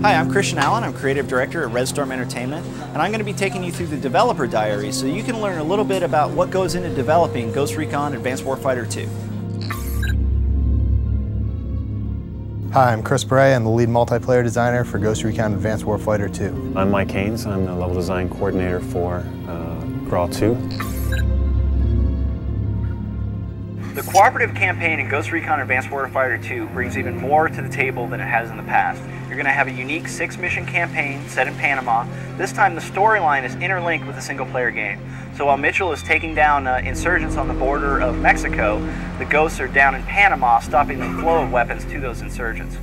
Hi, I'm Christian Allen. I'm Creative Director at RedStorm Entertainment, and I'm going to be taking you through the developer diary so you can learn a little bit about what goes into developing Ghost Recon Advanced Warfighter 2. Hi, I'm Chris Bray. I'm the lead multiplayer designer for Ghost Recon Advanced Warfighter 2. I'm Mike Haynes. I'm the level design coordinator for GRAW 2. The cooperative campaign in Ghost Recon Advanced Warfighter 2 brings even more to the table than it has in the past. You're going to have a unique 6-mission campaign set in Panama. This time the storyline is interlinked with a single-player game. So while Mitchell is taking down insurgents on the border of Mexico, the Ghosts are down in Panama stopping the flow of weapons to those insurgents.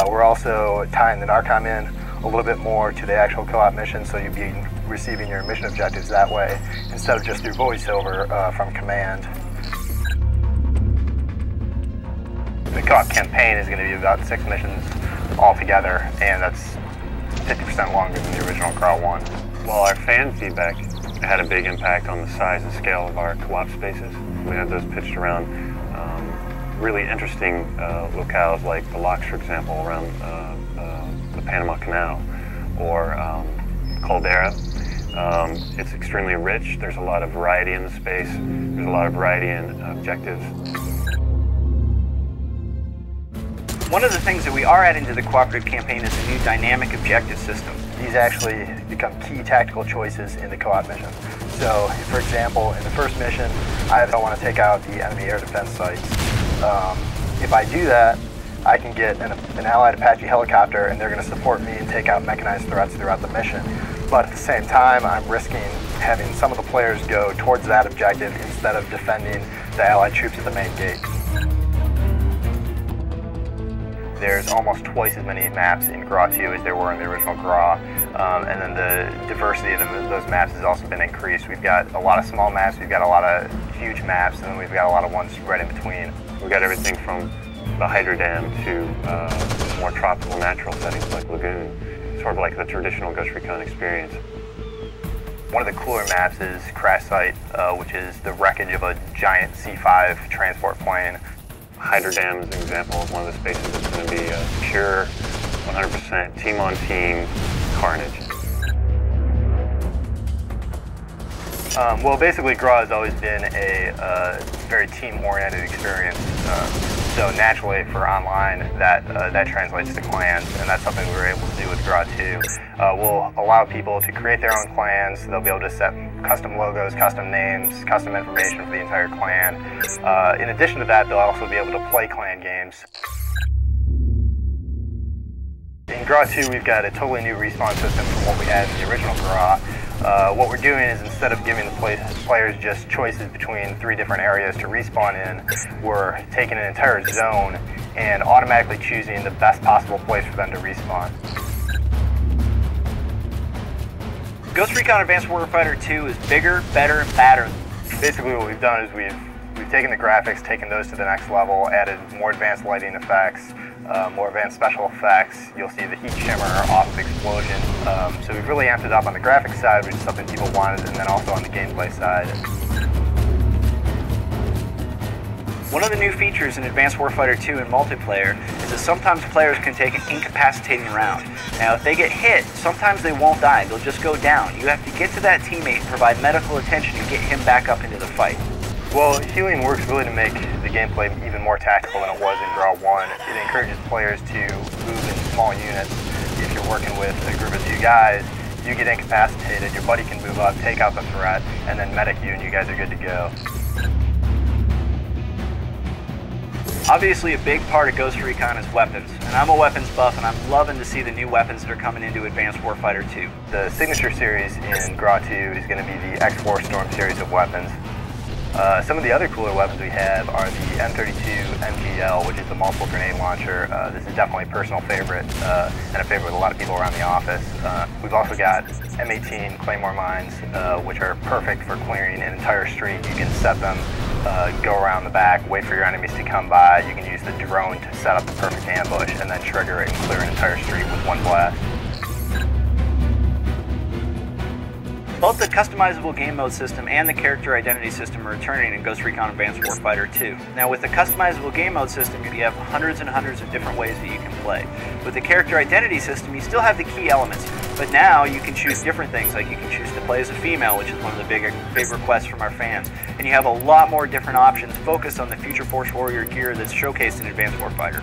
We're also tying the Narcom in a little bit more to the actual co-op mission, so you'll be receiving your mission objectives that way instead of just through voiceover from command. The co-op campaign is going to be about 6 missions altogether, and that's 50% longer than the original GRAW 1. Well, our fan feedback had a big impact on the size and scale of our co-op spaces. We had those pitched around really interesting locales like the locks, for example, around the Panama Canal, or Caldera. It's extremely rich. There's a lot of variety in the space. There's a lot of variety in objectives. One of the things that we are adding to the cooperative campaign is a new dynamic objective system. These actually become key tactical choices in the co-op mission. So, for example, in the first mission, I want to take out the enemy air defense sites. If I do that, I can get an allied Apache helicopter, and they're going to support me and take out mechanized threats throughout the mission. But at the same time, I'm risking having some of the players go towards that objective instead of defending the allied troops at the main gate. There's almost twice as many maps in GRAW 2 as there were in the original GRAW, and then the diversity of those maps has also been increased. We've got a lot of small maps, we've got a lot of huge maps, and then we've got a lot of ones right in between. We've got everything from the Hydro Dam to more tropical natural settings like Lagoon, sort of like the traditional Ghost Recon experience. One of the cooler maps is Crash Site, which is the wreckage of a giant C-5 transport plane. Hydro Dam is an example of one of the spaces that's going to be pure 100% team-on-team carnage. Well, basically, GRAW has always been a very team-oriented experience. So naturally, for online, that translates to clans, and that's something we were able to do with GRAW 2. We'll allow people to create their own clans. They'll be able to set custom logos, custom names, custom information for the entire clan. In addition to that, they'll also be able to play clan games. In GRAW 2, we've got a totally new respawn system from what we had in the original GRAW. What we're doing is, instead of giving the players just choices between 3 different areas to respawn in, we're taking an entire zone and automatically choosing the best possible place for them to respawn. Ghost Recon Advanced Warfighter 2 is bigger, better, and badder. Basically what we've done is we've taken the graphics, taken those to the next level, added more advanced lighting effects, more advanced special effects. You'll see the heat shimmer off of explosion. So we've really amped it up on the graphics side, which is something people wanted, and then also on the gameplay side. One of the new features in Advanced Warfighter 2 in multiplayer is that sometimes players can take an incapacitating round. Now, if they get hit, sometimes they won't die, they'll just go down. You have to get to that teammate and provide medical attention and get him back up into the fight. Well, healing works really to make the gameplay even more tactical than it was in GRAW 1. It encourages players to move in small units. If you're working with a group of 2 guys, you get incapacitated, your buddy can move up, take out the threat, and then medic you, and you guys are good to go. Obviously, a big part of Ghost Recon is weapons, and I'm a weapons buff, and I'm loving to see the new weapons that are coming into Advanced Warfighter 2. The signature series in GRAW 2 is going to be the X4 Storm series of weapons. Some of the other cooler weapons we have are the M32 MGL, which is the multiple grenade launcher. This is definitely a personal favorite, and a favorite with a lot of people around the office. We've also got M18 Claymore mines, which are perfect for clearing an entire street. You can set them, go around the back, wait for your enemies to come by. You can use the drone to set up the perfect ambush, and then trigger it and clear an entire street with one blast. Both the customizable game mode system and the character identity system are returning in Ghost Recon Advanced Warfighter 2. Now with the customizable game mode system, you have hundreds and hundreds of different ways that you can play. With the character identity system, you still have the key elements, but now you can choose different things, like you can choose to play as a female, which is one of the big requests from our fans. And you have a lot more different options focused on the Future Force Warrior gear that's showcased in Advanced Warfighter.